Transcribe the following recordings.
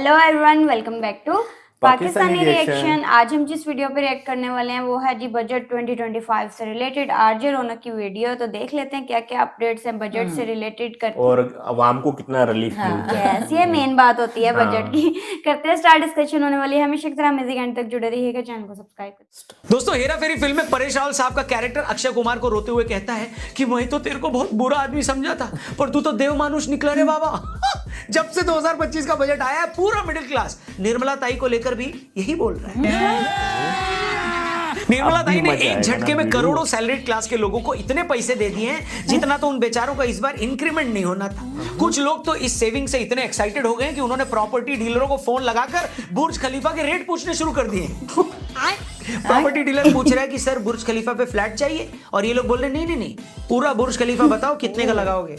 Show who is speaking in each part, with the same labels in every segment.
Speaker 1: Hello everyone, welcome back to Pakistani
Speaker 2: reaction.
Speaker 1: Reaction. आज हम जिस वीडियो पे रिएक्ट करने वाले हैं वो है जी बजट 2025 से रिलेटेड आरजे रौनक की वीडियो। तो देख लेते हैं क्या क्या अपडेट्स हैं बजट से रिलेटेड करके।
Speaker 2: और आवाम को कितना रिलीफ मिलता है।
Speaker 1: यस, ये मेन बात होती है बजट
Speaker 2: हाँ।
Speaker 1: की। करते हैं स्टार्ट, डिस्कशन होने वाली है। हमेशा की तरह अमेजिंग एंड तक जुड़े रहिएगा, चैनल को सब्सक्राइब करें।
Speaker 3: दोस्तों, हेरा फेरी फिल्म में परेश रावल साहब का कैरेक्टर अक्षय कुमार को रोते हुए कहता है कि मैं तो तेरे को बहुत बुरा आदमी समझा था, पर तू तो देव मानुष निकला रे बाबा। जब से 2025 का बजट आया है, पूरा मिडिल क्लास निर्मला ताई को लेकर भी यही बोल रहा है। निर्मला ताई ने एक झटके में करोड़ों सैलरीड क्लास के लोगों को इतने पैसे दे दिए हैं जितना तो उन बेचारों का इस बार इंक्रीमेंट नहीं होना था। कुछ लोग तो इस सेविंग से इतने एक्साइटेड हो गए कि उन्होंने प्रॉपर्टी डीलरों को फोन लगाकर बुर्ज खलीफा के रेट पूछने शुरू कर दिए। प्रॉपर्टी डीलर पूछ रहा है कि सर बुर्ज खलीफा पे फ्लैट चाहिए, और ये लोग बोल रहे नहीं, पूरा बुर्ज खलीफा बताओ कितने का लगाओगे।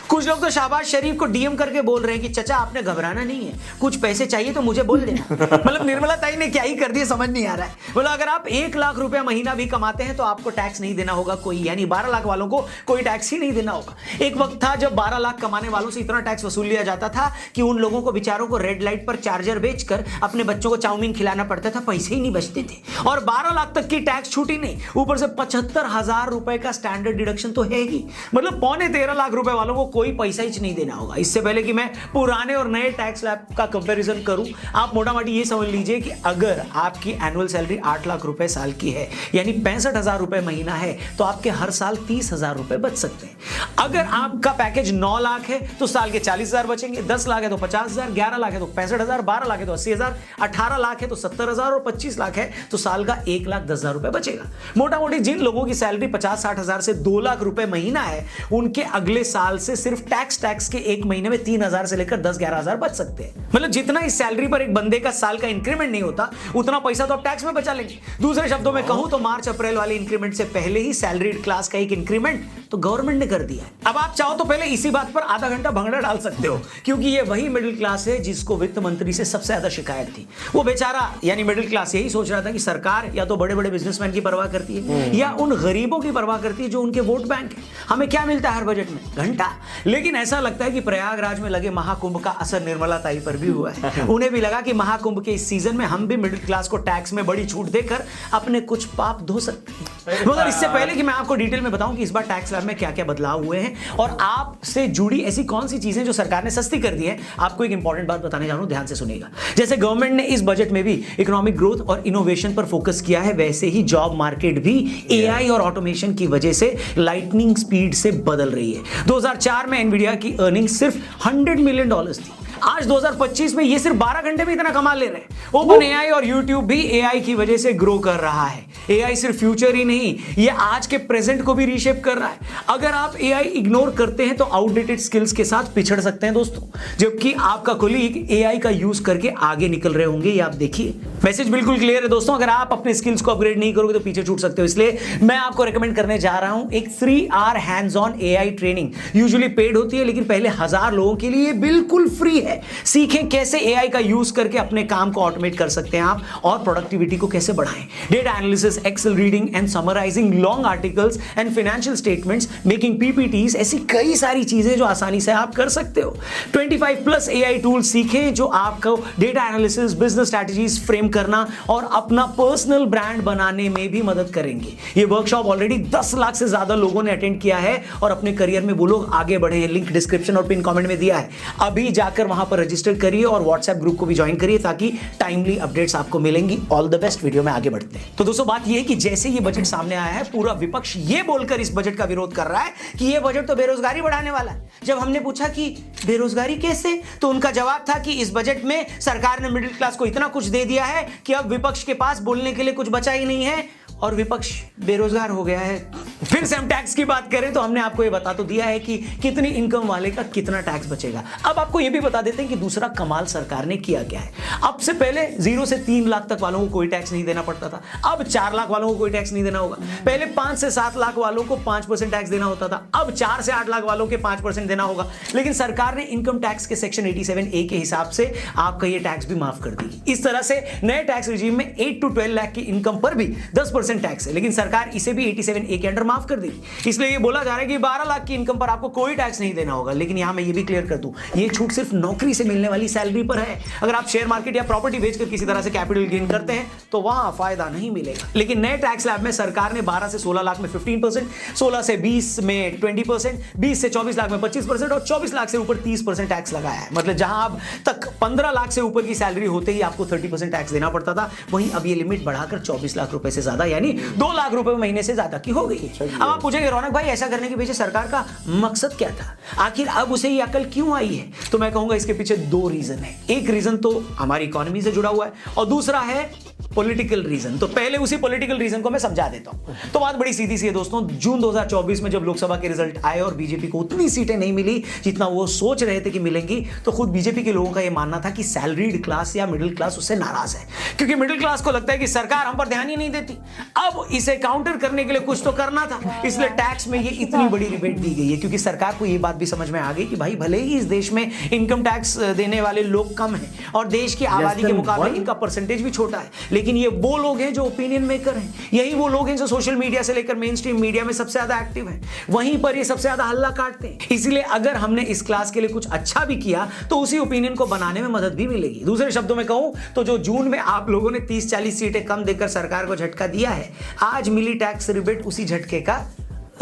Speaker 3: कुछ लोग तो शहबाज शरीफ को डीएम करके बोल रहे हैं कि चचा आपने घबराना नहीं है, कुछ पैसे चाहिए तो मुझे बोल देना। मतलब निर्मला ताई ने क्या ही कर दिया समझ नहीं आ रहा है। बोला अगर आप 1 लाख रुपया महीना भी कमाते हैं तो आपको टैक्स नहीं देना होगा कोई, यानी 12 लाख वालों को कोई टैक्स ही नहीं देना होगा। एक वक्त था जब 12 लाख कमाने वालों से इतना टैक्स वसूल लिया जाता था कि उन लोगों को बेचारों को रेड लाइट पर चार्जर बेचकर अपने बच्चों को चाउमीन खिलाना पड़ता था, पैसे ही नहीं बचते थे। और 12 लाख तक की टैक्स छूटी नहीं, ऊपर से 75,000 रुपए का स्टैंडर्ड डिडक्शन तो है ही। मतलब 13.25 लाख रुपए वालों को कोई पैसा ही नहीं देना होगा। इससे पहले कि मैं पुराने और नए टैक्स स्लैब का कंपैरिजन करूं, आप मोटा मोटी ये समझ लीजिए कि अगर आपकी एनुअल सैलरी 8 लाख रुपए साल की है, यानी 65,000 रुपए महीना है, तो आपके हर साल 30,000 रुपए बच सकते हैं। अगर आपका पैकेज 9 लाख है तो साल के 40,000 बचेंगे, 10 लाख है तो 50,000, 11 लाख है तो 65,000, 12 लाख है तो 80,000, 18 लाख है तो 70,000 और 25 लाख है तो साल का 1,10,000 रुपए बचेगा। मोटा मोटी जिन लोगों की सैलरी 50-60,000 से 2 लाख रुपए महीना है, उनके अगले साल से सिर्फ टैक्स के एक महीने में 3,000 से लेकर 10-11,000 बच सकते हैं। मतलब जितना इस सैलरी पर एक बंदे का साल का इंक्रीमेंट नहीं होता, उतना पैसा तो आप टैक्स में बचा लेंगे। दूसरे शब्दों में कहूं तो मार्च अप्रैल वाले इंक्रीमेंट से पहले ही सैलरीड क्लास का एक इंक्रीमेंट तो गवर्नमेंट ने कर दिया है। अब आप चाहो तो पहले इसी बात पर आधा घंटा भंगड़ा डाल सकते हो, क्योंकि ये वही मिडिल क्लास है जिसको वित्त मंत्री से सबसे ज्यादा शिकायत थी। वो बेचारा यानी मिडिल क्लास यही सोच रहा था कि सरकार या तो बड़े बड़े बिजनेसमैन की परवाह करती है या उन गरीबों की परवाह करती है जो उनके वोट बैंक है। हमें क्या मिलता है हर बजट में? घंटा। लेकिन ऐसा लगता है कि प्रयागराज में लगे महाकुंभ का असर निर्मला ताई पर भी हुआ है। उन्हें भी लगा कि महाकुंभ के इस सीजन में हम भी मिडिल क्लास को टैक्स में बड़ी छूट देकर अपने कुछ पाप धो सकते हैं। मगर इससे पहले कि मैं आपको डिटेल में बताऊं कि इस बार टैक्स स्लैब में क्या क्या बदलाव हुए हैं और आपसे जुड़ी ऐसी कौन सी चीजें जो सरकार ने सस्ती कर दी है, आपको एक इंपॉर्टेंट बात बताने जा रहा हूं, ध्यान से सुनिएगा। जैसे गवर्नमेंट ने इस बजट में भी इकोनॉमिक ग्रोथ और इनोवेशन पर फोकस किया है, वैसे ही जॉब मार्केट भी एआई और ऑटोमेशन की वजह से लाइटनिंग स्पीड से बदल रही है। 2004 में एनवीडिया की अर्निंग सिर्फ $100 मिलियन थी। आज 2025 में ये सिर्फ 12 घंटे में इतना कमा ले रहे हैं। ओपन एआई और यूट्यूब भी एआई की वजह से ग्रो कर रहा है। एआई सिर्फ फ्यूचर ही नहीं, ये आज के प्रेजेंट को भी रीशेप कर रहा है। अगर आप एआई इग्नोर करते हैं तो आउटडेटेड स्किल्स के साथ पिछड़ सकते हैं दोस्तों, जबकि आपका कोलीग एआई का यूज करके आगे निकल रहे होंगे। ये आप देखिए, मैसेज बिल्कुल क्लियर है दोस्तों। अगर आप अपने स्किल्स को अपग्रेड नहीं करोगे तो पीछे छूट सकते हो। इसलिए मैं आपको रेकमेंड करने जा रहा हूं एक 3 hour hands on AI training. Usually paid होती है, लेकिन पहले 1000 लोगों के लिए बिल्कुल फ्री है। सीखें कैसे एआई का यूज करके अपने काम को ऑटोमेट कर सकते हैं आप, और प्रोडक्टिविटी को कैसे बढ़ाएं। Data analysis, Excel reading and summarising long articles and financial statements, making PPTs, ऐसी कई सारी चीजें जो आसानी से आप कर सकते हो। 25+ एआई टूल्स सीखें जो आपको data analysis, business strategies frame करना और अपना पर्सनल ब्रांड बनाने में भी मदद करेंगे। ये वर्कशॉप ऑलरेडी 10 लाख से ज्यादा लोगों ने अटेंड किया है और अपने करियर में वो लोग आगे बढ़े हैं। लिंक डिस्क्रिप्शन और पिन कमेंट में दिया है। अभी जाकर वहां पर रजिस्टर करिए और व्हाट्सएप ग्रुप को भी ज्वाइन करिए ताकि टाइमली अपडेट्स आपको मिलेंगी। All the best. वीडियो में आगे बढ़ते हैं। तो दोस्तों, बात यह है कि जैसे ये बजट सामने आया है, पूरा विपक्ष ये बोलकर इस बजट का विरोध कर रहा है कि ये बजट तो बेरोजगारी बढ़ाने वाला है। जब हमने पूछा कि बेरोजगारी कैसे, तो उनका जवाब था कि इस बजट में सरकार ने मिडिल क्लास को इतना कुछ दे दिया है कि अब विपक्ष के पास बोलने के लिए कुछ बचा ही नहीं है और विपक्ष बेरोजगार हो गया है। फिर से हम टैक्स की बात करें तो हमने आपको ये बता तो दिया है कि कितनी इनकम वाले का कितना टैक्स बचेगा। अब आपको ये भी बता देते हैं कि दूसरा कमाल सरकार ने किया क्या है। अब से पहले 0 से 3 लाख तक वालों को कोई टैक्स नहीं देना पड़ता था, अब 4 लाख वालों को कोई टैक्स नहीं देना होगा। पहले 5 से 7 लाख वालों को 5% टैक्स देना होता था, अब 4 से 8 लाख वालों के 5% देना होगा। लेकिन सरकार ने इनकम टैक्स के सेक्शन 87A के हिसाब से आपका ये टैक्स भी माफ कर दी। इस तरह से नए टैक्स रिजीम में 8 to 12 लाख की इनकम पर भी 10% 20% टैक्स है, लेकिन सरकार इसे भी 87A के अंडर माफ कर देगी। इसलिए ये बोला जा रहा है कि 12 लाख की इनकम पर आपको कोई टैक्स नहीं देना होगा। लेकिन यहां मैं ये भी क्लियर कर दूं, ये छूट सिर्फ नौकरी से मिलने वाली सैलरी पर है। अगर आप शेयर मार्केट या प्रॉपर्टी बेचकर किसी तरह से कैपिटल गेन करते हैं तो वहां फायदा नहीं मिलेगा। लेकिन नए टैक्स स्लैब में सरकार ने 12 से 16 लाख में 15%, 16 से 20 में 20%, 20 से 24 लाख में 25% और 24 लाख से ऊपर 30% टैक्स लगाया है। मतलब जहां अब तक 15 लाख से ऊपर की सैलरी होते ही आपको 30% टैक्स देना पड़ता था, वहीं अब ये लिमिट बढ़ाकर 24 लाख रुपए से ज्यादा यानी 2 लाख रुपए महीने से ज्यादा की हो गई है। अब आप पूछेंगे रौनक भाई ऐसा करने के पीछे सरकार का मकसद क्या था, आखिर अब उसे ये अकल क्यों आई है? तो मैं कहूंगा इसके पीछे 2 रीजन है। एक रीजन तो हमारी इकोनॉमी से जुड़ा हुआ है और दूसरा है पॉलिटिकल रीजन। तो पहले उसी पॉलिटिकल रीजन को मैं समझा देता हूं। तो बात बड़ी सीधी सी है दोस्तों, जून 2024 में जब लोकसभा के रिजल्ट आए और बीजेपी को उतनी सीटें नहीं मिली जितना वो सोच रहे थे कि मिलेंगी, तो खुद बीजेपी के लोगों का यह मानना था कि सैलरीड क्लास या मिडिल क्लास उससे नाराज है, क्योंकि मिडिल क्लास को लगता है कि सरकार हम पर ध्यान ही नहीं देती। अब इसे काउंटर करने के लिए कुछ तो करना था, इसलिए टैक्स में ये इतनी बड़ी रिबेट दी गई है। क्योंकि सरकार को यह बात भी समझ में आ गई कि भाई भले ही इस देश में इनकम टैक्स देने वाले लोग कम हैं और देश की आबादी के मुकाबले इनका परसेंटेज भी छोटा है, लेकिन ये वो लोग जो ओपिनियन मेकर हैं, यही वो लोग हैं जो सोशल मीडिया से लेकर मेन स्ट्रीम मीडिया में सबसे ज्यादा एक्टिव हैं, वहीं पर ये सबसे ज्यादा हल्ला काटते हैं। इसलिए अगर हमने इस क्लास के लिए कुछ अच्छा भी किया तो उसी ओपिनियन को बनाने में मदद भी मिलेगी। दूसरे शब्दों में कहूं तो जो जून में आप लोगों ने 30-40 सीटें कम देकर सरकार को झटका दिया है, आज मिली टैक्स रिबेट उसी झटके का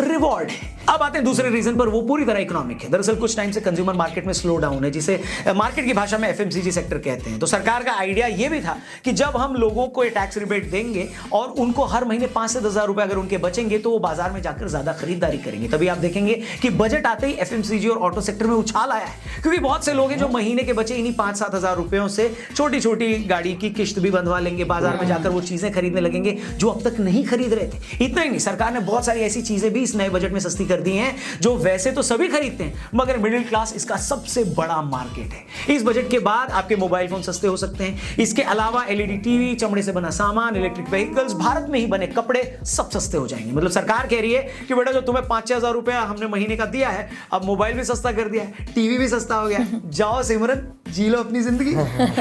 Speaker 3: रिवॉर्ड है। अब आते हैं दूसरे रीजन पर, वो पूरी तरह इकोनॉमिक है। दरअसल कुछ टाइम से कंज्यूमर मार्केट में स्लो डाउन है, जिसे मार्केट की भाषा में एफएमसीजी सेक्टर कहते हैं। तो सरकार का आइडिया ये भी था कि जब हम लोगों को ये टैक्स रिबेट देंगे और उनको हर महीने 5 से 10 हजार रुपए अगर उनके बचेंगे तो वो बाजार में जाकर ज्यादा खरीदारी करेंगे। तभी आप देखेंगे कि बजट आते ही एफएमसीजी और ऑटो सेक्टर में उछाल आया है, क्योंकि बहुत से लोग हैं जो महीने के बचे इन्हीं 5-7 हजार रुपयों से छोटी छोटी गाड़ी की किश्त भी बंधवा लेंगे, बाजार में जाकर वो चीजें खरीदने लगेंगे जो अब तक नहीं खरीद रहे थे। इतना ही नहीं, सरकार ने बहुत सारी ऐसी चीजें भी इस नए बजट में सस्ती कर दी हैं जो वैसे तो सभी खरीदते हैं, मगर मिडिल क्लास इसका सबसे बड़ा मार्केट है। इस बजट के बाद आपके मोबाइल फोन सस्ते हो सकते हैं। इसके अलावा एलईडी टीवी, चमड़े से बना सामान, इलेक्ट्रिक व्हीकल्स, भारत में ही बने कपड़े सब सस्ते हो जाएंगे। मतलब सरकार कह रही है कि बेटा जो तुम्हें 5-6 हजार रुपया हमने महीने का दिया है, अब मोबाइल भी सस्ता कर दिया है, टीवी भी सस्ता हो गया, जाओ सिमरन जी लो अपनी जिंदगी।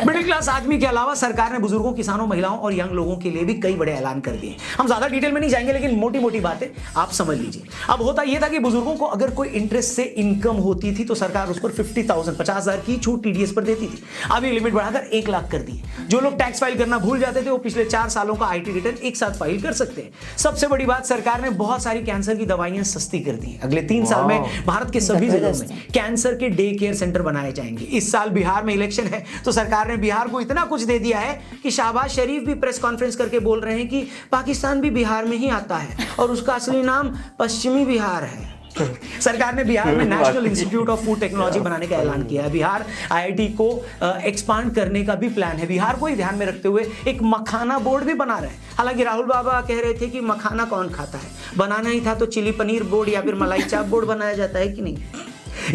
Speaker 3: मिडिल क्लास आदमी के अलावा सरकार ने बुजुर्गों, किसानों, महिलाओं और यंग लोगों के लिए भी कई बड़े ऐलान कर दिए। हम ज्यादा डिटेल में नहीं जाएंगे, लेकिन मोटी मोटी बातें आप समझ लीजिए। अब होता यह था कि बुजुर्गों को अगर कोई इंटरेस्ट से इनकम होती थी तो सरकार उस पर 50,000 की छूट टीडीएस पर देती थी। अब ये लिमिट बढ़ाकर 1 लाख कर दी। जो लोग टैक्स फाइल करना भूल जाते थे वो पिछले 4 सालों का आईटी रिटर्न एक साथ फाइल कर सकते हैं। सबसे बड़ी बात, सरकार ने बहुत सारी कैंसर की दवाइयां सस्ती कर दी। अगले 3 साल में भारत के सभी जिलों में कैंसर के डे केयर सेंटर बनाए जाएंगे। इस साल बिहार में इलेक्शन है तो सरकार ने बिहार को इतना कुछ दे दिया है कि शहबाज शरीफ भी प्रेस कॉन्फ्रेंस करके बोल रहे हैं कि पाकिस्तान भी बिहार में ही आता है और उसका असली नाम पश्चिमी बिहार है। सरकार ने बिहार में national institute of food technology बनाने का ऐलान किया है। बिहार आईआईटी को एक्सपांड करने का भी प्लान है। बिहार को ही ध्यान में रखते हुए एक मखाना बोर्ड भी बना रहे हैं। हालांकि राहुल बाबा कह रहे थे कि मखाना कौन खाता है, बनाना ही था तो चिली पनीर बोर्ड या फिर मलाई चाप बोर्ड बनाया जाता है कि नहीं।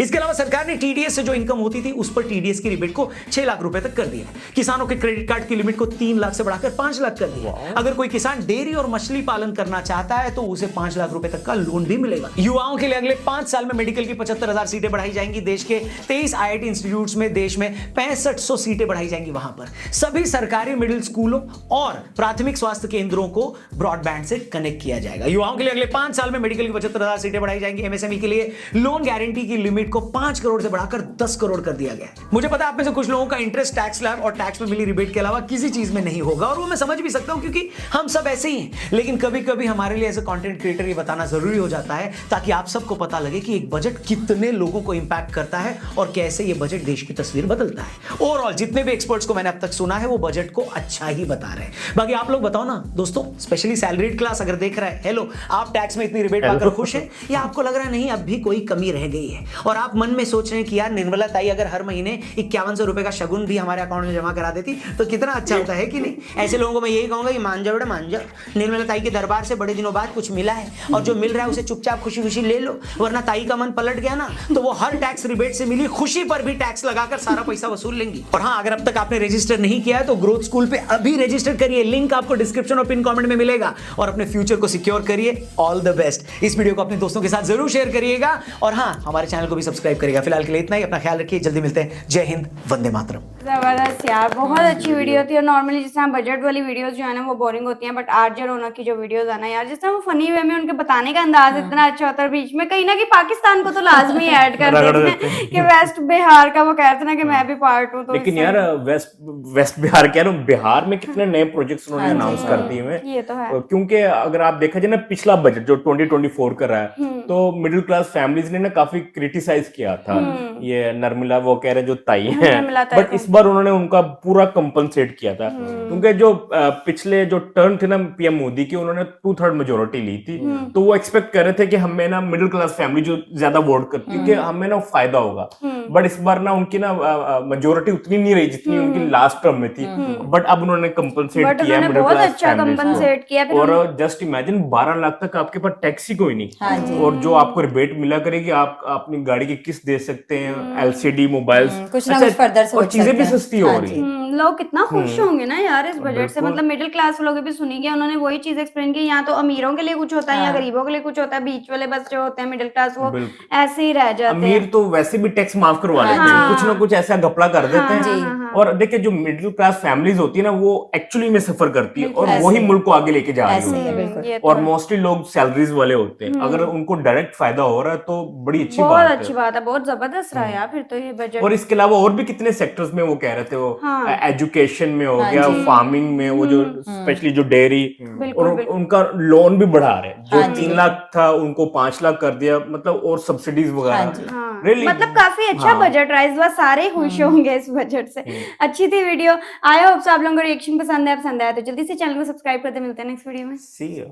Speaker 3: इसके अलावा सरकार ने टीडीएस से जो इनकम होती थी उस पर टीडीएस की रिबेट को 6 लाख रुपए तक कर दिया। किसानों के क्रेडिट कार्ड की लिमिट को 3 लाख से बढ़ाकर 5 लाख कर दिया। अगर कोई किसान डेयरी और मछली पालन करना चाहता है तो उसे 5 लाख रुपए तक का लोन भी मिलेगा। युवाओं के लिए अगले 5 साल में मेडिकल की 75,000 सीटें बढ़ाई जाएंगी। देश के 23 आईआईटी इंस्टीट्यूट्स में देश में 6500 सीटें बढ़ाई जाएंगी। वहां पर सभी सरकारी मिडिल स्कूलों और प्राथमिक स्वास्थ्य केंद्रों को ब्रॉडबैंड से कनेक्ट किया जाएगा। युवाओं के लिए अगले 5 साल में मेडिकल की 75,000 सीटें बढ़ाई जाएंगी। एमएसएमई के लिए लोन गारंटी की लिमिट को 5 करोड़ से बढ़ाकर 10 करोड़ कर दिया गया। मुझे पता है आप में से कुछ लोगों का इंटरेस्ट टैक्स स्लैब और टैक्स में मिली रिबेट के अलावा किसी चीज में नहीं होगा, और वो मैं समझ भी सकता हूं क्योंकि हम सब ऐसे ही हैं। लेकिन कभी कभी हमारे लिए एज ए कंटेंट क्रिएटर ये बताना जरूरी हो जाता है ताकि आप सबको पता लगे कि एक बजट कितने लोगों को इंपैक्ट करता है और कैसे ये बजट देश की तस्वीर बदलता है। ओवरऑल जितने भी एक्सपर्ट्स को मैंने अब तक सुना है वो बजट को अच्छा ही बता रहे हैं। बाकी आप लोग बताओ ना दोस्तों, स्पेशली सैलरीड क्लास अगर देख रहा है, हेलो, आप टैक्स में इतनी रिबेट पाकर खुश हैं या आपको लग रहा है नहीं अब भी कोई कमी रह गई है और आप मन में सोच रहे हैं कि यार निर्मला ताई अगर हर महीने 5100 रुपए का शगुन भी हमारे अकाउंट में जमा करा देती तो कितना अच्छा होता है कि नहीं। ऐसे लोगों को मैं यही कहूंगा कि मान जाओ बेटा मान जाओ, निर्मला ताई के दरबार से बड़े दिनों बाद कुछ मिला है और जो मिल रहा है उसे चुपचाप खुशी खुशी ले लो, वरना ताई का मन पलट गया ना तो वो हर टैक्स रिबेट से मिली खुशी पर भी टैक्स लगाकर सारा पैसा वसूल लेंगी। और हाँ, अगर अब तक आपने रजिस्टर नहीं किया है तो ग्रोथ स्कूल पे अभी रजिस्टर करिए, लिंक आपको डिस्क्रिप्शन और पिन कमेंट में मिलेगा और अपने फ्यूचर को सिक्योर करिए। All the best. इस वीडियो को अपने दोस्तों के साथ जरूर शेयर करिएगा और हाँ, हमारे चैनल को भी सब्सक्राइब करिएगा। फिलहाल के लिए इतना ही, अपना ख्याल रखिए, जल्दी मिलते हैं। जय हिंद, वंदे मातरम।
Speaker 1: जबरदस्त यार, बहुत अच्छी वीडियो थी। और नॉर्मली जिस तरह बजट वाली वीडियोस जो है ना वो बोरिंग होती हैं, बट आरजे रौनक की जो वीडियोस है ना यार, जिस तरह वो फनी वे में उनके बताने का अंदाज इतना अच्छा होता है, बीच में कहीं ना कहीं पाकिस्तान को तो लाजमी ऐड कर
Speaker 2: रगड़
Speaker 1: देते
Speaker 2: देते
Speaker 1: हैं कि वेस्ट बिहार का, वो कहते हैं ना कि मैं भी पार्ट हूँ। तो
Speaker 2: लेकिन
Speaker 1: इससे-
Speaker 2: यार वेस्ट बिहार क्या ना, बिहार में कितने नए प्रोजेक्ट्स उन्होंने अनाउंस कर दिए हुए हैं।
Speaker 1: ये तो है।
Speaker 2: क्योंकि अगर आप देखा जाए ना, पिछला बजट जो 2024 का रहा है, तो मिडिल क्लास फैमिलीज ने ना काफी क्रिटिसाइज किया था ये नर्मला, वो कह रहे जो ताई है,
Speaker 1: नर्मला ताई
Speaker 2: बट इस बार उन्होंने उनका पूरा कंपनसेट किया था। क्योंकि जो पिछले जो टर्न थे ना पीएम मोदी की, उन्होंने 2/3 मेजोरिटी ली थी, तो वो एक्सपेक्ट कर रहे थे कि हमें ना मिडिल क्लास फैमिली जो ज्यादा वोट करती है कि हमें ना फायदा होगा। बट इस बार ना उनकी ना मेजोरिटी उतनी नहीं रही जितनी उनकी लास्ट टर्म में थी। बट अब उन्होंने कंपनसेट
Speaker 1: बट
Speaker 2: किया
Speaker 1: उन्होंने
Speaker 2: मिडिल
Speaker 1: बहुत
Speaker 2: क्लास
Speaker 1: अच्छा
Speaker 2: फैमिलीज
Speaker 1: कंपनसेट किया।
Speaker 2: को। और जस्ट इमेजिन 12 लाख तक आपके पास टैक्स ही कोई नहीं, और जो आपको रिबेट मिला करेगी, आप अपनी गाड़ी की किस्त दे सकते हैं, एलसीडी मोबाइल्स,
Speaker 4: कुछ ना कुछ फर्दर
Speaker 2: और
Speaker 4: सोच
Speaker 2: चीजें भी
Speaker 4: सकते हैं।
Speaker 2: सस्ती हो रही हैं।
Speaker 1: लोग कितना खुश होंगे ना यार इस बजट से।
Speaker 2: बिल्कुल।
Speaker 1: मतलब मिडिल क्लास लोग भी सुनी गया, उन्होंने वही चीज एक्सप्लेन की, यहाँ तो अमीरों के लिए कुछ होता है या गरीबों के लिए कुछ होता है, बीच वाले बस जो होते हैं मिडिल क्लास वो
Speaker 2: बिल्कुल।
Speaker 1: ऐसे ही रह जाते हैं।
Speaker 2: अमीर तो वैसे भी टैक्स माफ करवा लेते हैं, कुछ ना कुछ ऐसा घपला कर देते हैं। और देखिए जो मिडिल क्लास फैमिलीज होती है ना, वो एक्चुअली में सफर करती है, और वही मुल्क को आगे लेके जा रही
Speaker 4: ऐसे ही है,
Speaker 2: है।
Speaker 4: बिल्कुल।
Speaker 1: ये तो
Speaker 2: और मोस्टली लोग सैलरीज वाले होते हैं, अगर उनको डायरेक्ट फायदा हो रहा है तो बड़ी अच्छी
Speaker 1: बहुत
Speaker 2: बात
Speaker 1: अच्छी
Speaker 2: है।
Speaker 1: बात है, बहुत जबरदस्त रहा यार फिर तो ये बजट।
Speaker 2: और इसके अलावा और भी कितने सेक्टर्स में वो कह रहे थे, वो एजुकेशन में हो गया, फार्मिंग में, वो जो स्पेशली जो डेयरी, और उनका लोन भी बढ़ा रहे, जो 3 लाख था उनको 5 लाख कर दिया, मतलब और सब्सिडीज वगैरह। Really?
Speaker 1: मतलब काफी अच्छा बजट रहा, इस बार सारे खुश होंगे इस बजट से। अच्छी थी वीडियो। आई होप आप लोगों को रिएक्शन पसंद आया तो जल्दी से चैनल को सब्सक्राइब करते, मिलते हैं नेक्स्ट वीडियो में।
Speaker 2: See you.